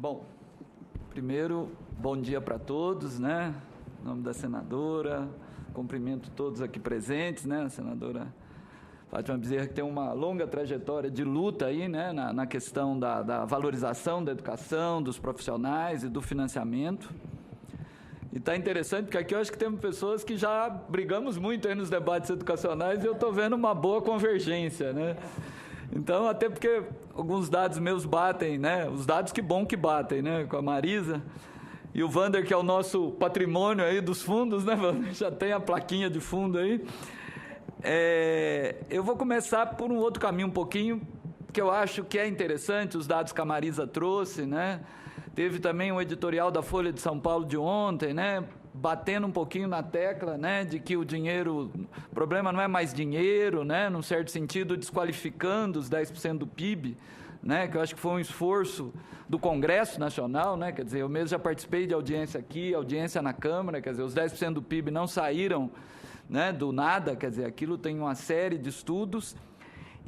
Bom, primeiro, bom dia para todos, né? Em nome da senadora, cumprimento todos aqui presentes, né? A senadora Fátima Bezerra, que tem uma longa trajetória de luta aí, né? Na questão da valorização da educação, dos profissionais e do financiamento. E está interessante, porque aqui eu acho que temos pessoas que já brigamos muito aí nos debates educacionais e eu estou vendo uma boa convergência, né? Então, até porque alguns dados meus batem, né? Os dados que bom que batem, né? Com a Marisa e o Wander, que é o nosso patrimônio aí dos fundos, né, Wander? Já tem a plaquinha de fundo aí. Eu vou começar por um outro caminho um pouquinho, que eu acho que é interessante, os dados que a Marisa trouxe, né? Teve também um editorial da Folha de São Paulo de ontem, né? Batendo um pouquinho na tecla, né, de que o dinheiro, o problema não é mais dinheiro, né, num certo sentido, desqualificando os 10% do PIB, né, que eu acho que foi um esforço do Congresso Nacional, né, quer dizer, eu mesmo já participei de audiência aqui, audiência na Câmara, quer dizer, os 10% do PIB não saíram, né, do nada, quer dizer, aquilo tem uma série de estudos.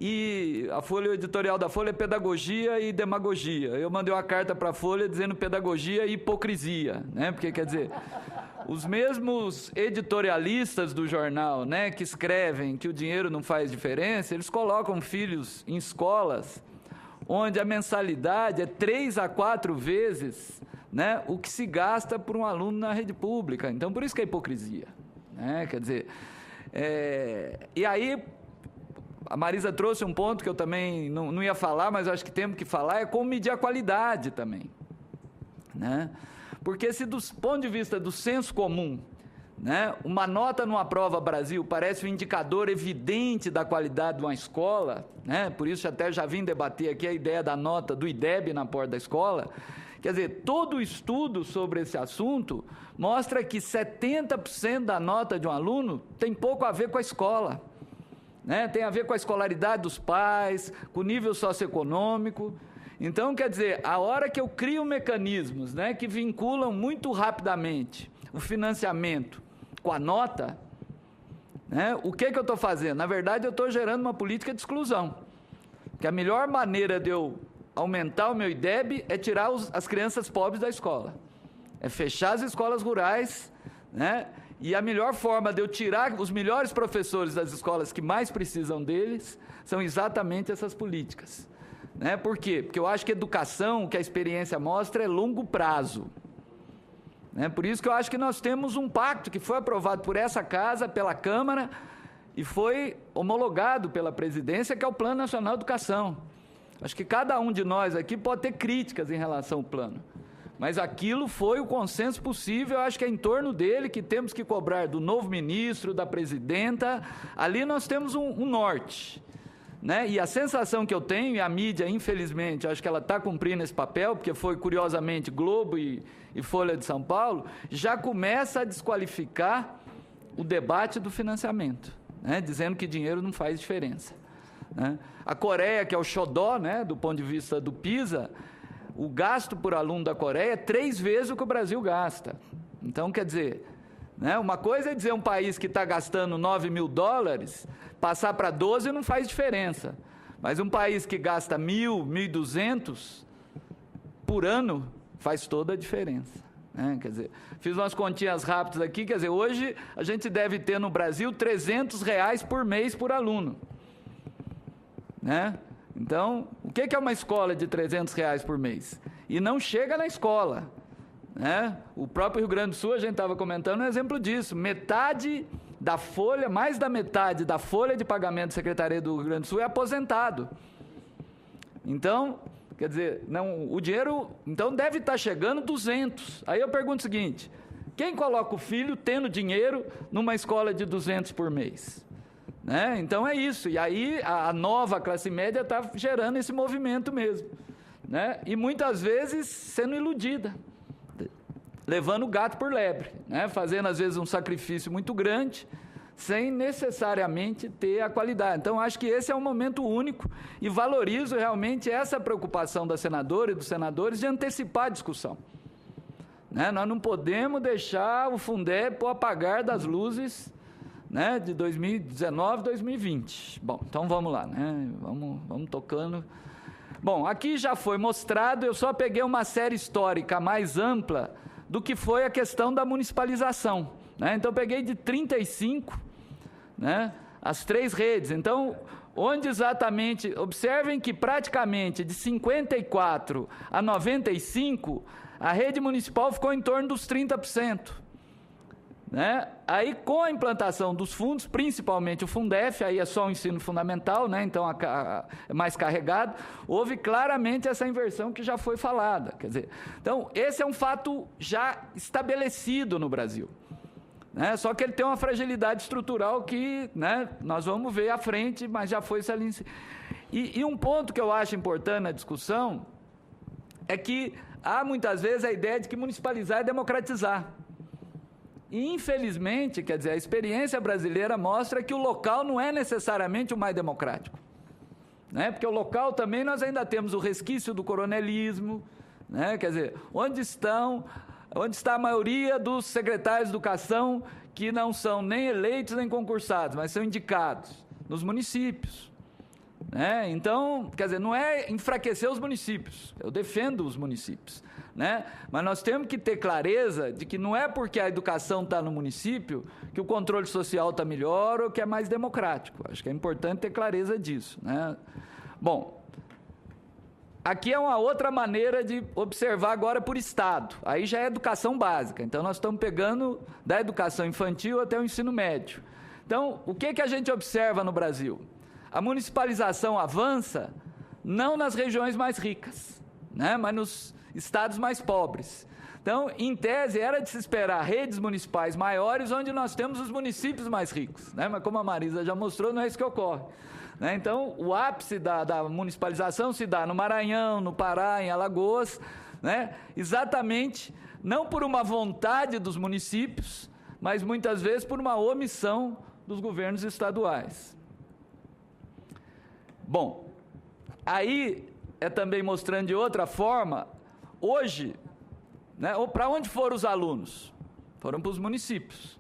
E a Folha, o editorial da Folha é pedagogia e demagogia. Eu mandei uma carta para a Folha dizendo pedagogia e hipocrisia, né? Porque, quer dizer, os mesmos editorialistas do jornal, né, que escrevem que o dinheiro não faz diferença, eles colocam filhos em escolas onde a mensalidade é 3 a 4 vezes, né, o que se gasta por um aluno na rede pública. Então, por isso que é hipocrisia, né? Quer dizer, e aí a Marisa trouxe um ponto que eu também não ia falar, mas acho que temos que falar, é como medir a qualidade também, né? Porque se do ponto de vista do senso comum, né, uma nota numa prova Brasil parece um indicador evidente da qualidade de uma escola, né? Por isso até já vim debater aqui a ideia da nota do IDEB na porta da escola. Quer dizer, todo o estudo sobre esse assunto mostra que 70% da nota de um aluno tem pouco a ver com a escola, né? Tem a ver com a escolaridade dos pais, com o nível socioeconômico. Então, quer dizer, a hora que eu crio mecanismos, né, que vinculam muito rapidamente o financiamento com a nota, né, o que eu estou fazendo? Na verdade, eu estou gerando uma política de exclusão. Que a melhor maneira de eu aumentar o meu IDEB é tirar as crianças pobres da escola. É fechar as escolas rurais, né? E a melhor forma de eu tirar os melhores professores das escolas que mais precisam deles são exatamente essas políticas, né? Por quê? Porque eu acho que educação, que a experiência mostra, é longo prazo, né? Por isso que eu acho que nós temos um pacto que foi aprovado por essa casa, pela Câmara, e foi homologado pela presidência, que é o Plano Nacional de Educação. Acho que cada um de nós aqui pode ter críticas em relação ao plano, mas aquilo foi o consenso possível, eu acho que é em torno dele que temos que cobrar do novo ministro, da presidenta. Ali nós temos um norte, né? E a sensação que eu tenho, e a mídia, infelizmente, acho que ela está cumprindo esse papel, porque foi, curiosamente, Globo e Folha de São Paulo, já começa a desqualificar o debate do financiamento, né? Dizendo que dinheiro não faz diferença, né? A Coreia, que é o xodó, né, do ponto de vista do PISA, o gasto por aluno da Coreia é 3 vezes o que o Brasil gasta. Então, quer dizer, né, uma coisa é dizer um país que está gastando $9.000, passar para 12 não faz diferença. Mas um país que gasta 1.000, 1.200 por ano faz toda a diferença, né? Quer dizer, fiz umas continhas rápidas aqui, quer dizer, hoje a gente deve ter no Brasil R$300 por mês por aluno, né? Então, o que é uma escola de R$300 por mês? E não chega na escola, né? O próprio Rio Grande do Sul, a gente estava comentando um exemplo disso. Metade da folha, mais da metade da folha de pagamento da Secretaria do Rio Grande do Sul é aposentado. Então, quer dizer, não, o dinheiro, então deve estar chegando 200. Aí eu pergunto o seguinte, quem coloca o filho tendo dinheiro numa escola de 200 por mês? Né? Então é isso, e aí a nova classe média está gerando esse movimento mesmo, né? E muitas vezes sendo iludida, levando o gato por lebre, né? Fazendo às vezes um sacrifício muito grande, sem necessariamente ter a qualidade. Então acho que esse é um momento único e valorizo realmente essa preocupação da senadora e dos senadores de antecipar a discussão, né? Nós não podemos deixar o Fundeb apagar das luzes, né, de 2019, 2020. Bom, então vamos lá, né? Vamos tocando. Bom, aqui já foi mostrado, eu só peguei uma série histórica mais ampla do que foi a questão da municipalização, né? Então, eu peguei de 35, né, as 3 redes. Então, onde exatamente, observem que praticamente de 54 a 95, a rede municipal ficou em torno dos 30%. Né? Aí, com a implantação dos fundos, principalmente o Fundef, aí é só o ensino fundamental, né? Então é mais carregado, houve claramente essa inversão que já foi falada. Quer dizer, então, esse é um fato já estabelecido no Brasil. Né? Só que ele tem uma fragilidade estrutural que, né, nós vamos ver à frente, mas já foi saliente. E um ponto que eu acho importante na discussão é que há muitas vezes a ideia de que municipalizar é democratizar. E, infelizmente, quer dizer, a experiência brasileira mostra que o local não é necessariamente o mais democrático. Né? Porque o local também nós ainda temos o resquício do coronelismo, né? Quer dizer, onde está a maioria dos secretários de educação que não são nem eleitos nem concursados, mas são indicados nos municípios. Né? Então, quer dizer, não é enfraquecer os municípios, eu defendo os municípios. Né? Mas nós temos que ter clareza de que não é porque a educação está no município que o controle social está melhor ou que é mais democrático. Acho que é importante ter clareza disso. Né? Bom, aqui é uma outra maneira de observar agora por estado. Aí já é educação básica. Então, nós estamos pegando da educação infantil até o ensino médio. Então, o que a gente observa no Brasil? A municipalização avança não nas regiões mais ricas, né? Mas nos estados mais pobres. Então, em tese, era de se esperar redes municipais maiores, onde nós temos os municípios mais ricos, né? Mas como a Marisa já mostrou, não é isso que ocorre. Né? Então, o ápice da municipalização se dá no Maranhão, no Pará, em Alagoas, né? Exatamente, não por uma vontade dos municípios, mas muitas vezes por uma omissão dos governos estaduais. Bom, aí é também mostrando de outra forma, hoje, né, para onde foram os alunos? Foram para os municípios.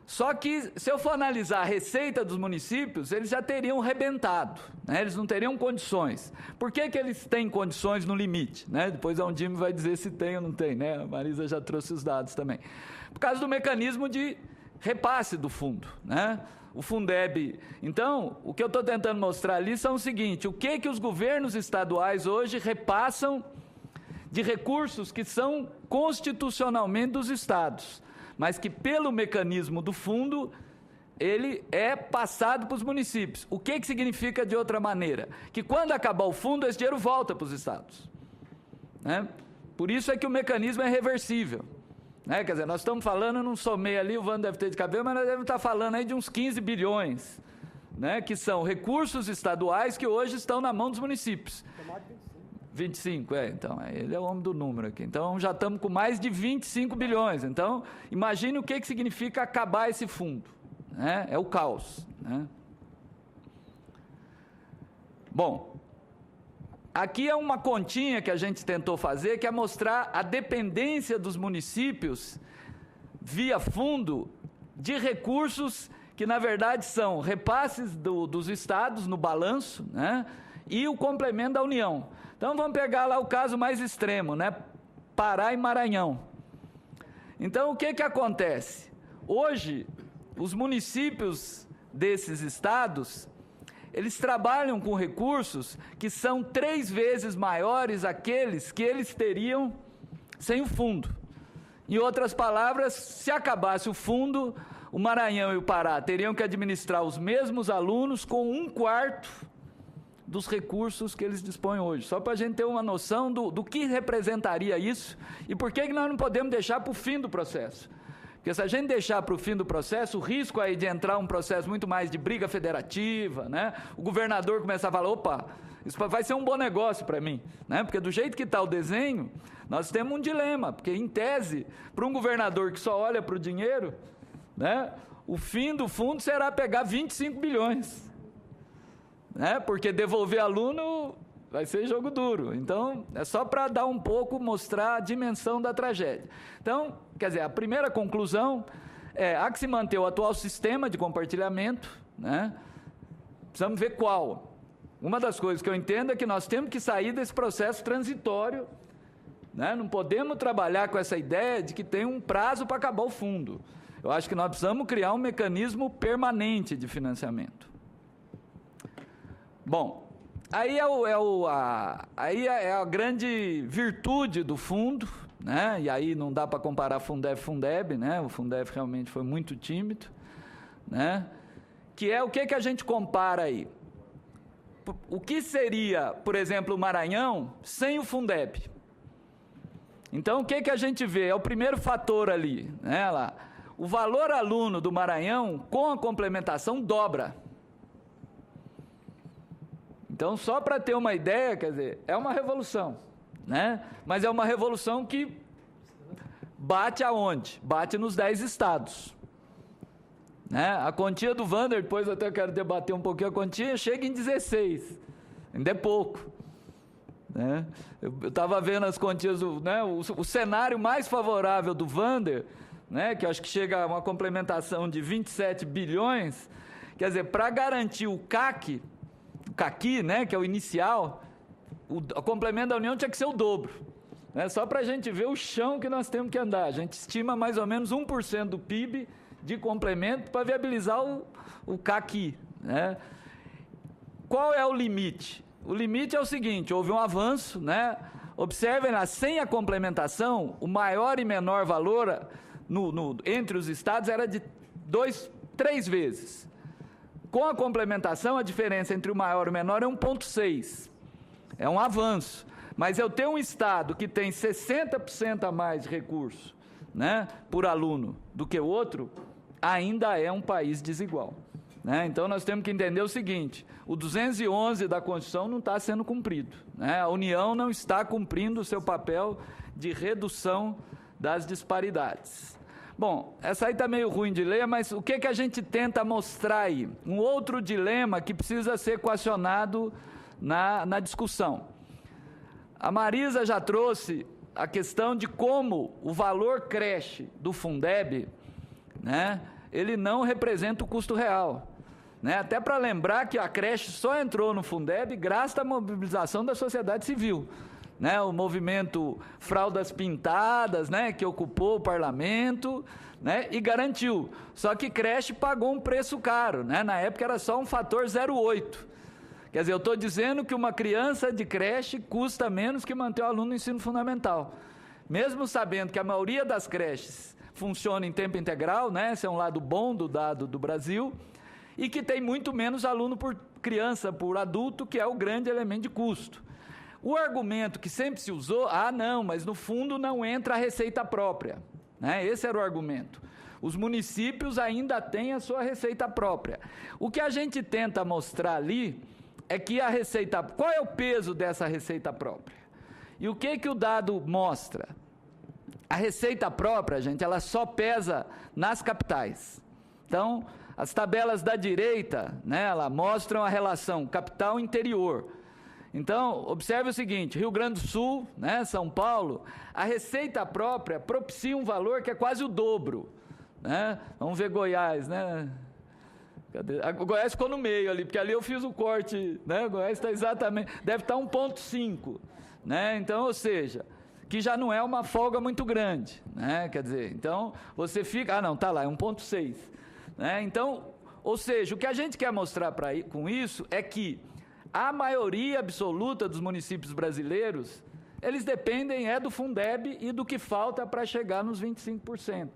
Só que, se eu for analisar a receita dos municípios, eles já teriam rebentado, né? Eles não teriam condições. Por que eles têm condições no limite? Né? Depois a Undime vai dizer se tem ou não tem, né? A Marisa já trouxe os dados também. Por causa do mecanismo de repasse do fundo, né? O Fundeb. Então, o que eu estou tentando mostrar ali são o seguinte: o que os governos estaduais hoje repassam de recursos que são constitucionalmente dos estados, mas que pelo mecanismo do fundo, ele é passado para os municípios. O que significa de outra maneira? Que quando acabar o fundo, esse dinheiro volta para os estados. Né? Por isso é que o mecanismo é reversível. Né? Quer dizer, nós estamos falando, eu não somei ali, o Vando deve ter de cabelo, mas nós devemos estar falando aí de uns 15 bilhões, né? Que são recursos estaduais que hoje estão na mão dos municípios. 25, então, ele é o homem do número aqui. Então, já estamos com mais de 25 bilhões. Então, imagine o que significa acabar esse fundo. Né? É o caos. Né? Bom, aqui é uma continha que a gente tentou fazer, que é mostrar a dependência dos municípios, via fundo, de recursos que, na verdade, são repasses dos estados no balanço, né? E o complemento da União. Então, vamos pegar lá o caso mais extremo, né? Pará e Maranhão. Então, o que acontece? Hoje, os municípios desses estados, eles trabalham com recursos que são 3 vezes maiores aqueles que eles teriam sem o fundo. Em outras palavras, se acabasse o fundo, o Maranhão e o Pará teriam que administrar os mesmos alunos com 1/4 dos recursos que eles dispõem hoje. Só para a gente ter uma noção do que representaria isso e por que nós não podemos deixar para o fim do processo. Porque se a gente deixar para o fim do processo, o risco aí de entrar um processo muito mais de briga federativa, né? O governador começar a falar, opa, isso vai ser um bom negócio para mim, né? Porque do jeito que está o desenho, nós temos um dilema, porque em tese, para um governador que só olha para o dinheiro, né? O fim do fundo será pegar 25 bilhões. Né? Porque devolver aluno vai ser jogo duro. Então, é só para dar um pouco, mostrar a dimensão da tragédia. Então, quer dizer, a primeira conclusão é, há que se manter o atual sistema de compartilhamento, né? Precisamos ver qual. Uma das coisas que eu entendo é que nós temos que sair desse processo transitório, né? Não podemos trabalhar com essa ideia de que tem um prazo para acabar o fundo. Eu acho que nós precisamos criar um mecanismo permanente de financiamento. Bom, aí é a grande virtude do fundo, né? E aí não dá para comparar Fundeb, né? O Fundeb realmente foi muito tímido, né? Que é o que a gente compara aí? O que seria, por exemplo, o Maranhão sem o Fundeb? Então, o que a gente vê? É o primeiro fator ali, né? Lá, o valor aluno do Maranhão, com a complementação, dobra. Então, só para ter uma ideia, quer dizer, é uma revolução, né? Mas é uma revolução que bate aonde? Bate nos 10 estados. Né? A quantia do Wander, depois eu até quero debater um pouquinho a quantia, chega em 16, ainda é pouco. Né? Eu estava vendo as quantias, né? o cenário mais favorável do Wander, né? Que eu acho que chega a uma complementação de 27 bilhões, quer dizer, para garantir o CAC, né? Que é o inicial, o complemento da União tinha que ser o dobro. Né? Só para a gente ver o chão que nós temos que andar. A gente estima mais ou menos 1% do PIB de complemento para viabilizar o CAC. Né? Qual é o limite? O limite é o seguinte, houve um avanço, né? Observem lá, sem a complementação, o maior e menor valor entre os estados era de 3 vezes. Com a complementação, a diferença entre o maior e o menor é 1,6. É um avanço. Mas eu tenho um estado que tem 60% a mais de recurso, né, por aluno do que o outro, ainda é um país desigual. Né? Então, nós temos que entender o seguinte, o 211 da Constituição não está sendo cumprido. Né? A União não está cumprindo o seu papel de redução das disparidades. Bom, essa aí está meio ruim de ler, mas o que a gente tenta mostrar aí? Um outro dilema que precisa ser equacionado na discussão. A Marisa já trouxe a questão de como o valor creche do Fundeb, né, ele não representa o custo real. Né? Até para lembrar que a creche só entrou no Fundeb graças à mobilização da sociedade civil. Né? O movimento Fraldas Pintadas, né, que ocupou o parlamento, né, e garantiu. Só que creche pagou um preço caro. Né? Na época era só um fator 0,8. Quer dizer, eu estou dizendo que uma criança de creche custa menos que manter o aluno no ensino fundamental. Mesmo sabendo que a maioria das creches funciona em tempo integral, né? Esse é um lado bom do dado do Brasil, e que tem muito menos aluno por criança, por adulto, que é o grande elemento de custo. O argumento que sempre se usou, não, mas no fundo não entra a receita própria. Né? Esse era o argumento. Os municípios ainda têm a sua receita própria. O que a gente tenta mostrar ali é que a receita... Qual é o peso dessa receita própria? E o que o dado mostra? A receita própria, gente, ela só pesa nas capitais. Então, as tabelas da direita, né, ela mostram a relação capital-interior. Então, observe o seguinte, Rio Grande do Sul, né, São Paulo, a receita própria propicia um valor que é quase o dobro. Né? Vamos ver Goiás, né? Cadê? O Goiás ficou no meio ali, porque ali eu fiz o corte, né? O Goiás está exatamente, deve estar 1,5, né? Então, ou seja, que já não é uma folga muito grande, né? Quer dizer, então, você fica, não, está lá, é 1,6, né? Então, ou seja, o que a gente quer mostrar com isso é que a maioria absoluta dos municípios brasileiros, eles dependem do Fundeb e do que falta para chegar nos 25%.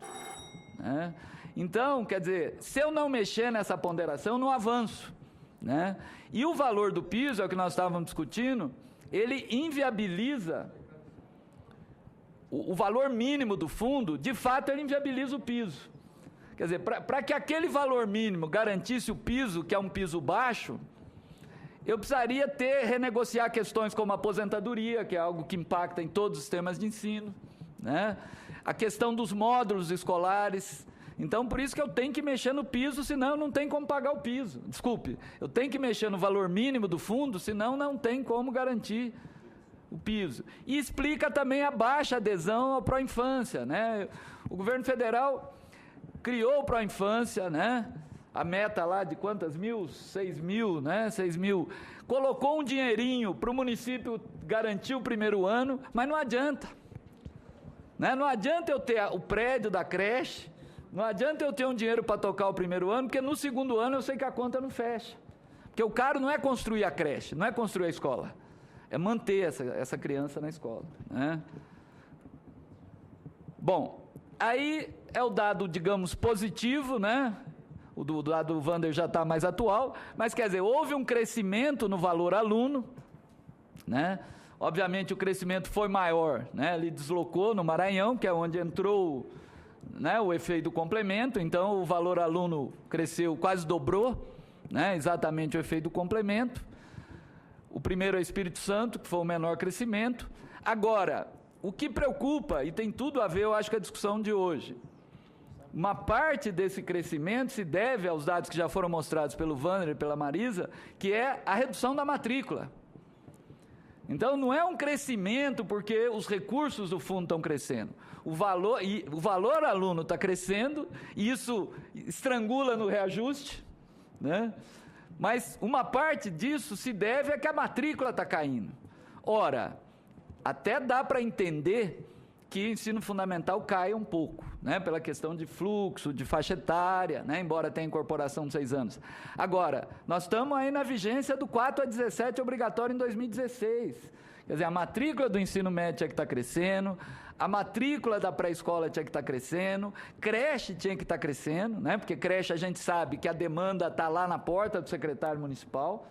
Né? Então, quer dizer, se eu não mexer nessa ponderação, eu não avanço. Né? E o valor do piso, é o que nós estávamos discutindo, ele inviabiliza o valor mínimo do fundo, de fato ele inviabiliza o piso. Quer dizer, para que aquele valor mínimo garantisse o piso, que é um piso baixo, eu precisaria renegociar questões como a aposentadoria, que é algo que impacta em todos os sistemas de ensino, né? A questão dos módulos escolares. Então, por isso que eu tenho que mexer no piso, senão eu não tenho como pagar o piso. Desculpe, eu tenho que mexer no valor mínimo do fundo, senão não tem como garantir o piso. E explica também a baixa adesão ao Pró-Infância, né? O governo federal criou o Pró-Infância, né? a meta lá de quantas mil? 6 mil, né? 6 mil. Colocou um dinheirinho para o município garantir o primeiro ano, mas não adianta. Né? Não adianta eu ter o prédio da creche, não adianta eu ter um dinheiro para tocar o primeiro ano, porque no segundo ano eu sei que a conta não fecha. Porque o caro não é construir a creche, não é construir a escola, é manter essa criança na escola. Né? Bom, aí é o dado, digamos, positivo, né? O dado do Wander já está mais atual, mas quer dizer, houve um crescimento no valor aluno, né? Obviamente o crescimento foi maior, né? Ele deslocou no Maranhão, que é onde entrou, né, o efeito do complemento, então o valor aluno cresceu, quase dobrou, né, exatamente o efeito do complemento. O primeiro é o Espírito Santo, que foi o menor crescimento. Agora, o que preocupa, e tem tudo a ver, eu acho, com a discussão de hoje, uma parte desse crescimento se deve aos dados que já foram mostrados pelo Wander e pela Marisa, que é a redução da matrícula. Então, não é um crescimento porque os recursos do fundo estão crescendo. O valor aluno está crescendo, e isso estrangula no reajuste, né? Mas uma parte disso se deve a que a matrícula está caindo. Ora, até dá para entender que o ensino fundamental caia um pouco, né? Pela questão de fluxo, de faixa etária, né? Embora tenha incorporação de 6 anos. Agora, nós estamos aí na vigência do 4 a 17 obrigatório em 2016. Quer dizer, a matrícula do ensino médio tinha que estar crescendo, a matrícula da pré-escola tinha que estar crescendo, creche tinha que estar crescendo, né? Porque creche a gente sabe que a demanda está lá na porta do secretário municipal,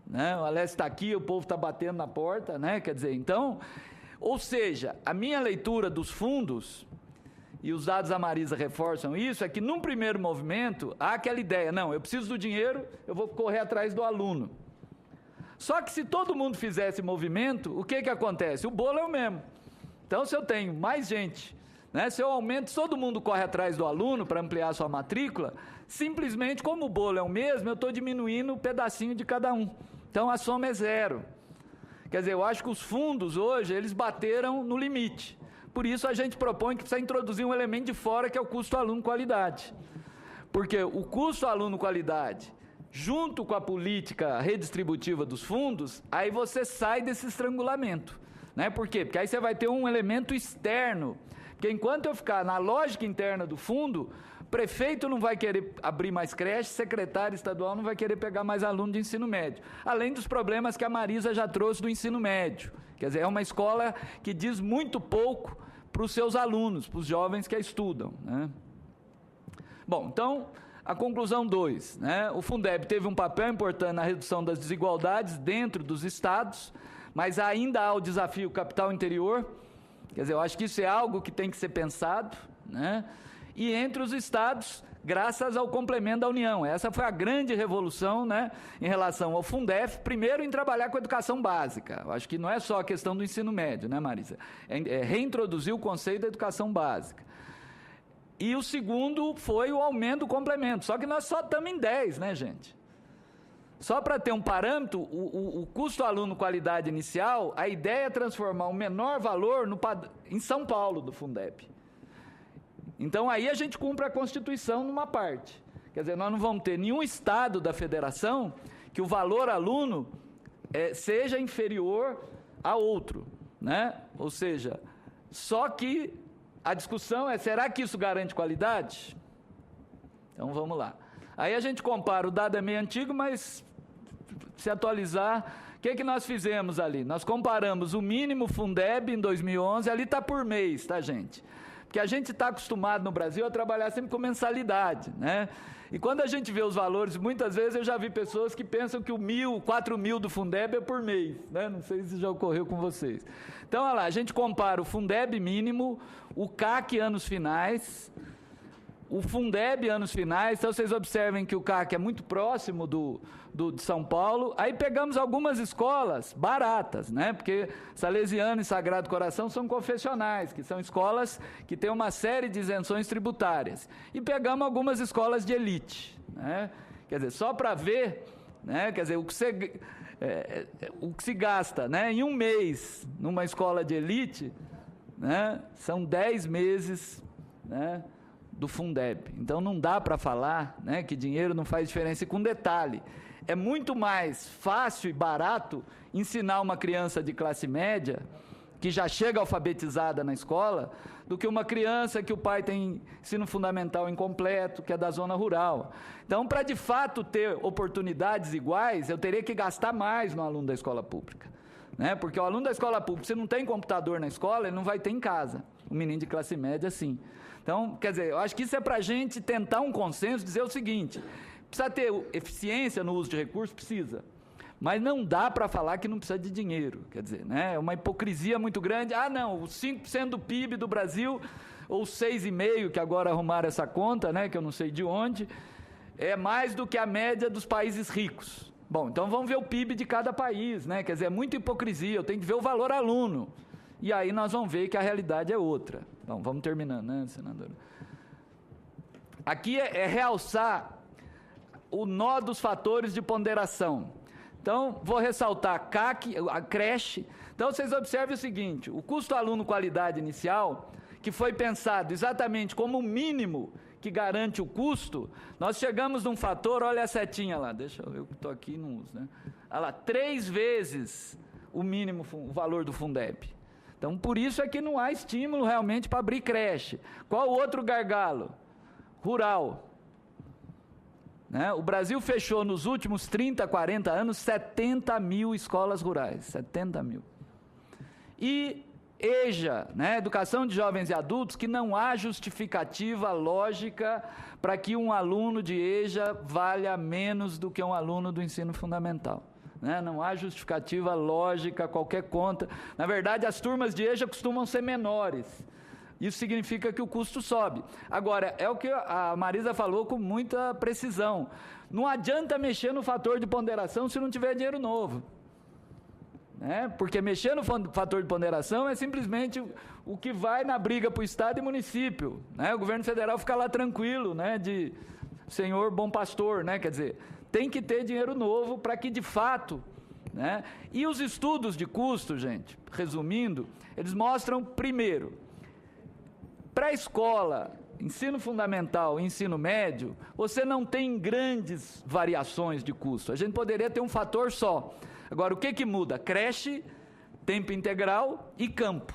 né? O Alessio está aqui, o povo está batendo na porta, né? Quer dizer, então, ou seja, a minha leitura dos fundos, e os dados da Marisa reforçam isso, é que num primeiro movimento há aquela ideia, não, eu preciso do dinheiro, eu vou correr atrás do aluno. Só que se todo mundo fizer esse movimento, o que acontece? O bolo é o mesmo. Então, se eu tenho mais gente, né, se eu aumento, todo mundo corre atrás do aluno para ampliar a sua matrícula, simplesmente, como o bolo é o mesmo, eu estou diminuindo o pedacinho de cada um. Então, a soma é zero. Quer dizer, eu acho que os fundos hoje, eles bateram no limite. Por isso, a gente propõe que precisa introduzir um elemento de fora, que é o custo aluno-qualidade. Porque o custo aluno-qualidade, junto com a política redistributiva dos fundos, aí você sai desse estrangulamento. Né? Por quê? Porque aí você vai ter um elemento externo. Porque enquanto eu ficar na lógica interna do fundo, prefeito não vai querer abrir mais creche, secretário estadual não vai querer pegar mais aluno de ensino médio. Além dos problemas que a Marisa já trouxe do ensino médio. Quer dizer, é uma escola que diz muito pouco para os seus alunos, para os jovens que a estudam. Né? Bom, então, a conclusão 2. Né? O Fundeb teve um papel importante na redução das desigualdades dentro dos estados, mas ainda há o desafio capital interior. Quer dizer, eu acho que isso é algo que tem que ser pensado, né? E entre os estados, graças ao complemento da União. Essa foi a grande revolução, né, em relação ao Fundef, primeiro em trabalhar com a educação básica. Eu acho que não é só a questão do ensino médio, né, Marisa? É reintroduzir o conceito da educação básica. E o segundo foi o aumento do complemento, só que nós só estamos em 10, né, gente? Só para ter um parâmetro, o custo aluno qualidade inicial, a ideia é transformar o menor valor em São Paulo do Fundeb. Então aí a gente cumpre a Constituição numa parte. Quer dizer, nós não vamos ter nenhum estado da federação que o valor aluno seja inferior a outro, né? Ou seja, só que a discussão é, será que isso garante qualidade? Então vamos lá. Aí a gente compara, o dado é meio antigo, mas se atualizar, o que nós fizemos ali? Nós comparamos o mínimo Fundeb em 2011, ali está por mês, tá, gente? Porque a gente está acostumado no Brasil a trabalhar sempre com mensalidade, né? E quando a gente vê os valores, muitas vezes eu já vi pessoas que pensam que o 4.000 do Fundeb é por mês, né? Não sei se já ocorreu com vocês. Então, olha lá, a gente compara o Fundeb mínimo, o CAC anos finais, o Fundeb anos finais. Então vocês observem que o CAC é muito próximo de São Paulo. Aí pegamos algumas escolas baratas, né? Porque Salesiano e Sagrado Coração são confessionais, que são escolas que têm uma série de isenções tributárias. E pegamos algumas escolas de elite, né? Quer dizer, só para ver, né? Quer dizer, o que se gasta, né, em um mês numa escola de elite, né, são 10 meses, né, do Fundeb. Então, não dá para falar, né, que dinheiro não faz diferença. E com detalhe, é muito mais fácil e barato ensinar uma criança de classe média, que já chega alfabetizada na escola, do que uma criança que o pai tem ensino fundamental incompleto, que é da zona rural. Então, para de fato ter oportunidades iguais, eu teria que gastar mais no aluno da escola pública, né? Porque o aluno da escola pública, se não tem computador na escola, ele não vai ter em casa. O menino de classe média, sim. Então, quer dizer, eu acho que isso é para a gente tentar um consenso, dizer o seguinte: precisa ter eficiência no uso de recursos? Precisa. Mas não dá para falar que não precisa de dinheiro. Quer dizer, né, é uma hipocrisia muito grande. Ah, não, os 5% do PIB do Brasil, ou 6,5%, que agora arrumaram essa conta, né, que eu não sei de onde, é mais do que a média dos países ricos. Bom, então vamos ver o PIB de cada país, né? Quer dizer, é muita hipocrisia, eu tenho que ver o valor aluno. E aí nós vamos ver que a realidade é outra. Então, vamos terminando, né, senadora? Aqui é realçar o nó dos fatores de ponderação. Então, vou ressaltar a creche. Então, vocês observem o seguinte: o custo aluno-qualidade inicial, que foi pensado exatamente como o mínimo que garante o custo, nós chegamos num fator, olha a setinha lá, deixa eu ver, eu estou aqui e não uso, né? Olha lá, 3 vezes o mínimo, o valor do Fundeb. Então, por isso é que não há estímulo realmente para abrir creche. Qual o outro gargalo? Rural. Né? O Brasil fechou nos últimos 30, 40 anos 70 mil escolas rurais. 70 mil. E EJA, né? Educação de Jovens e Adultos, que não há justificativa lógica para que um aluno de EJA valha menos do que um aluno do ensino fundamental. Né? Não há justificativa lógica, qualquer conta. Na verdade, as turmas de EJA costumam ser menores. Isso significa que o custo sobe. Agora, é o que a Marisa falou com muita precisão. Não adianta mexer no fator de ponderação se não tiver dinheiro novo. Né? Porque mexer no fator de ponderação é simplesmente o que vai na briga para o Estado e município. Né? O governo federal fica lá tranquilo, né? De senhor bom pastor, né? Quer dizer, tem que ter dinheiro novo para que, de fato... Né? E os estudos de custo, gente, resumindo, eles mostram, primeiro, pré-escola, ensino fundamental e ensino médio, você não tem grandes variações de custo. A gente poderia ter um fator só. Agora, o que muda? Creche, tempo integral e campo.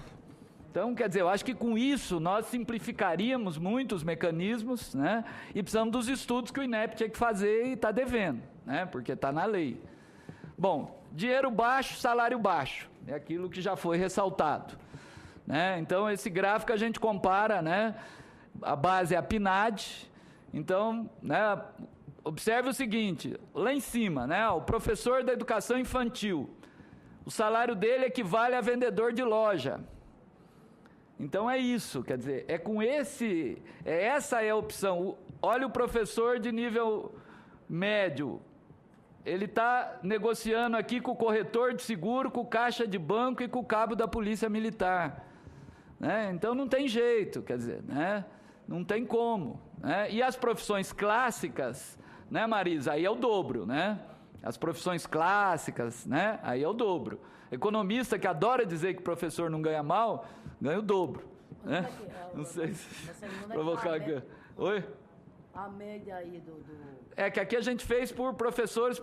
Então, quer dizer, eu acho que com isso nós simplificaríamos muito os mecanismos, né? E precisamos dos estudos que o INEP tinha que fazer e está devendo, né? Porque está na lei. Bom, dinheiro baixo, salário baixo. É aquilo que já foi ressaltado. Né? Então, esse gráfico a gente compara, né? A base é a PNAD. Então, né, observe o seguinte, lá em cima, né, o professor da educação infantil, o salário dele equivale a vendedor de loja. Então é isso, quer dizer, é com essa é a opção. Olha o professor de nível médio, ele está negociando aqui com o corretor de seguro, com o caixa de banco e com o cabo da polícia militar. Né? Então não tem jeito, quer dizer, né? Não tem como. Né? E as profissões clássicas, né, Marisa? Aí é o dobro, né? As profissões clássicas, né? Aí é o dobro. Economista que adora dizer que professor não ganha mal, ganha o dobro. Né? Não sei se provocar aqui. Oi? A média aí É que aqui a gente fez por professores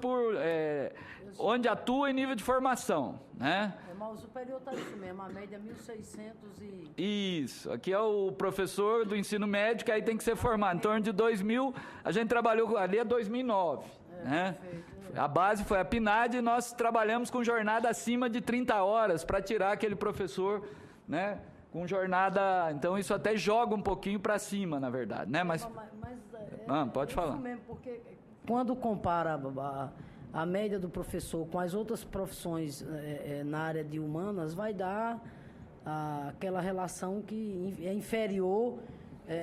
onde atua em nível de formação, né? Mas o superior está isso mesmo, a média é 1.600 Isso, aqui é o professor do ensino médio, que aí tem que ser formado. Em torno de 2.000, a gente trabalhou ali é 2009, né? Perfeito. A base foi a PNAD e nós trabalhamos com jornada acima de 30 horas para tirar aquele professor, né? Com jornada, então isso até joga um pouquinho para cima, na verdade, né? Mas pode falar. Mesmo, porque quando compara a média do professor com as outras profissões na área de humanas, vai dar aquela relação que é inferior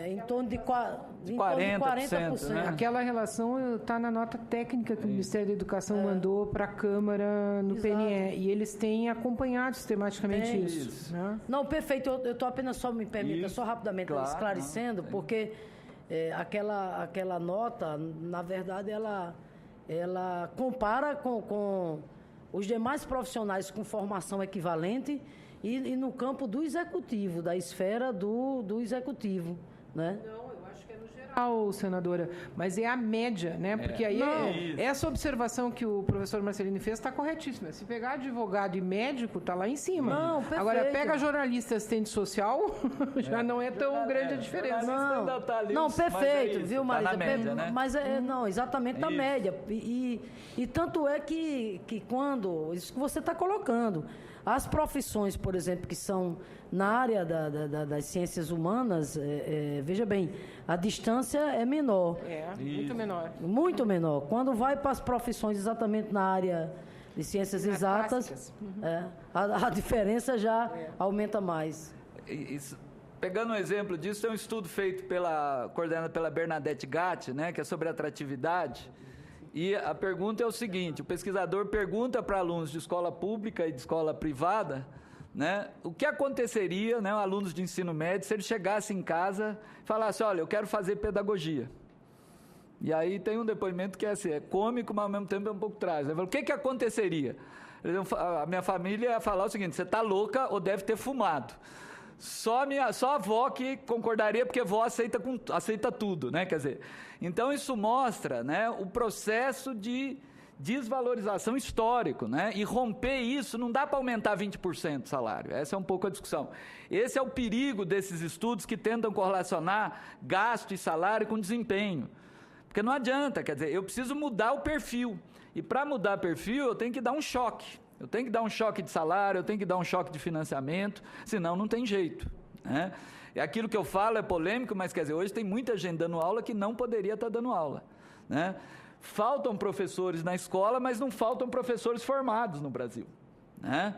em torno de 40%. Né? Aquela relação está na nota técnica que o Ministério da Educação mandou para a Câmara no PNE. E eles têm acompanhado sistematicamente isso. Né? Não, perfeito. Eu estou apenas, só me permita, só rapidamente esclarecendo, porque aquela nota, na verdade, ela compara com os demais profissionais com formação equivalente e no campo do executivo, da esfera do executivo. Né? Não, eu acho que é senadora, mas é a média, né? Porque aí essa observação que o professor Marcelino fez está corretíssima. Se pegar advogado e médico, está lá em cima. Não, perfeito. Agora, pega jornalista e assistente social, já não é tão grande a diferença. Não, perfeito, viu, Marisa? Tá na média, né? Mas não, exatamente na média. E tanto é que quando, isso que você está colocando, as profissões, por exemplo, que são na área das ciências humanas, veja bem, a distância é menor. Muito menor. Muito menor. Quando vai para as profissões exatamente na área de ciências exatas, a diferença já aumenta mais. Pegando um exemplo disso, tem um estudo feito coordenado pela Bernadette Gatti, né, que é sobre atratividade. E a pergunta é o seguinte: o pesquisador pergunta para alunos de escola pública e de escola privada, né, o que aconteceria, né, alunos de ensino médio, se eles chegassem em casa e falassem: olha, eu quero fazer pedagogia. E aí tem um depoimento que é assim, é cômico, mas ao mesmo tempo é um pouco trágico. Ele falou: o que aconteceria? A minha família ia falar o seguinte: você está louca ou deve ter fumado. Só a avó que concordaria, porque a avó aceita tudo, né? Quer dizer, então isso mostra, né, o processo de desvalorização histórico, né? E romper isso, não dá para aumentar 20% o salário. Essa é um pouco a discussão. Esse é o perigo desses estudos que tentam correlacionar gasto e salário com desempenho. Porque não adianta, quer dizer, eu preciso mudar o perfil. E para mudar o perfil, eu tenho que dar um choque. Eu tenho que dar um choque de salário, eu tenho que dar um choque de financiamento, senão não tem jeito, né? E aquilo que eu falo é polêmico, mas quer dizer, hoje tem muita gente dando aula que não poderia estar dando aula, né? Faltam professores na escola, mas não faltam professores formados no Brasil, né?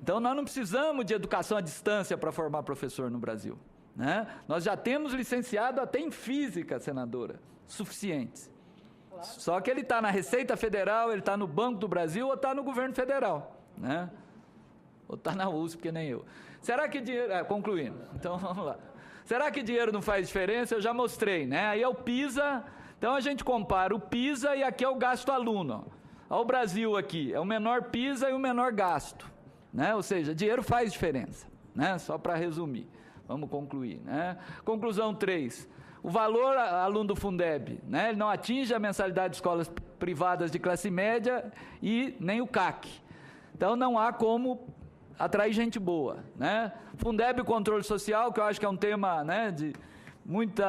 Então nós não precisamos de educação à distância para formar professor no Brasil, né? Nós já temos licenciado até em física, senadora, suficientes. Só que ele está na Receita Federal, ele está no Banco do Brasil ou está no governo federal, né? Ou está na USP, porque nem eu. Será que dinheiro... concluindo, então vamos lá. Será que dinheiro não faz diferença? Eu já mostrei, né? Aí é o PISA, então a gente compara o PISA e aqui é o gasto aluno. Olha o Brasil aqui, é o menor PISA e o menor gasto, né? Ou seja, dinheiro faz diferença, né? Só para resumir, vamos concluir, né? Conclusão 3. O valor aluno do Fundeb, né, ele não atinge a mensalidade de escolas privadas de classe média e nem o CAC. Então não há como atrair gente boa, né? Fundeb e controle social, que eu acho que é um tema, né, de muito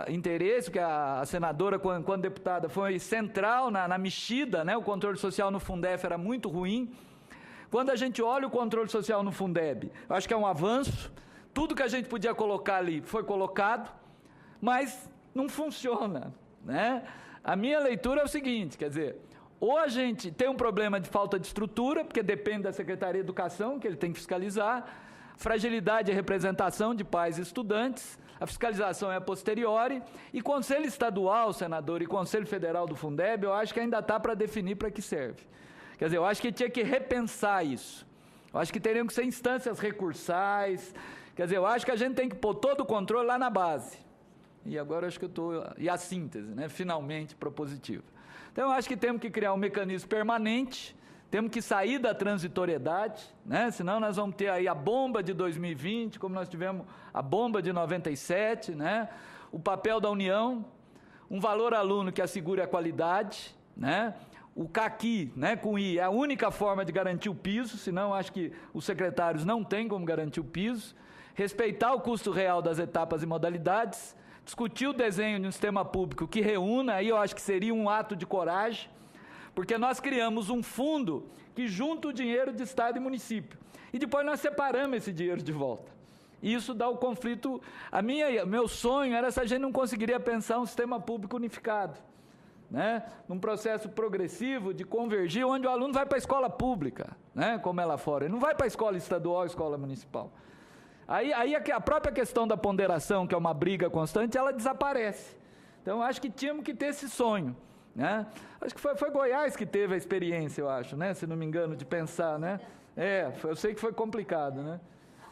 interesse, que a senadora, quando deputada, foi central na mexida, né? O controle social no Fundeb era muito ruim. Quando a gente olha o controle social no Fundeb, eu acho que é um avanço. Tudo que a gente podia colocar ali foi colocado, mas não funciona, né? A minha leitura é o seguinte, quer dizer, ou a gente tem um problema de falta de estrutura, porque depende da Secretaria de Educação, que ele tem que fiscalizar, fragilidade e representação de pais e estudantes, a fiscalização é a posteriori, e Conselho Estadual, senador, e Conselho Federal do Fundeb, eu acho que ainda está para definir para que serve. Quer dizer, eu acho que tinha que repensar isso. Eu acho que teriam que ser instâncias recursais, quer dizer, eu acho que a gente tem que pôr todo o controle lá na base. E agora acho que eu estou... E a síntese, né? Finalmente propositiva. Então, eu acho que temos que criar um mecanismo permanente, temos que sair da transitoriedade, né? Senão nós vamos ter aí a bomba de 2020, como nós tivemos a bomba de 97, né? O papel da União, um valor aluno que assegure a qualidade, né? O CAQI, né, com I, é a única forma de garantir o piso, senão acho que os secretários não têm como garantir o piso. Respeitar o custo real das etapas e modalidades, discutir o desenho de um sistema público que reúna, aí eu acho que seria um ato de coragem, porque nós criamos um fundo que junta o dinheiro de Estado e município, e depois nós separamos esse dinheiro de volta. E isso dá o conflito. Meu sonho era se a gente não conseguiria pensar um sistema público unificado, né? Num processo progressivo de convergir, onde o aluno vai para a escola pública, né? Como é lá fora, ele não vai para a escola estadual, escola municipal. Aí a própria questão da ponderação, que é uma briga constante, ela desaparece. Então, acho que tínhamos que ter esse sonho, né? Acho que foi Goiás que teve a experiência, eu acho, né? Se não me engano, de pensar, né? Eu sei que foi complicado, né?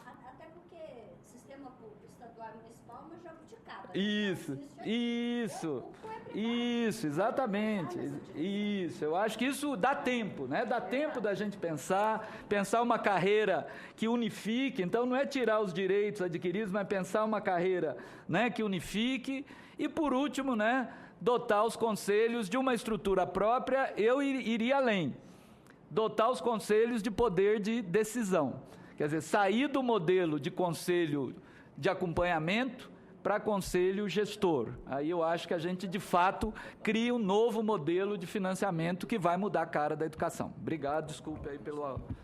Até porque sistema público estadual e municipal é uma jabuticaba. Isso, exatamente. Isso, eu acho que isso dá tempo, né? Dá tempo da gente pensar uma carreira que unifique. Então, não é tirar os direitos adquiridos, mas pensar uma carreira, né, que unifique. E, por último, né, dotar os conselhos de uma estrutura própria. Eu iria além. Dotar os conselhos de poder de decisão. Quer dizer, sair do modelo de conselho de acompanhamento para conselho gestor. Aí eu acho que a gente, de fato, cria um novo modelo de financiamento que vai mudar a cara da educação. Obrigado, desculpe aí pelo abuso.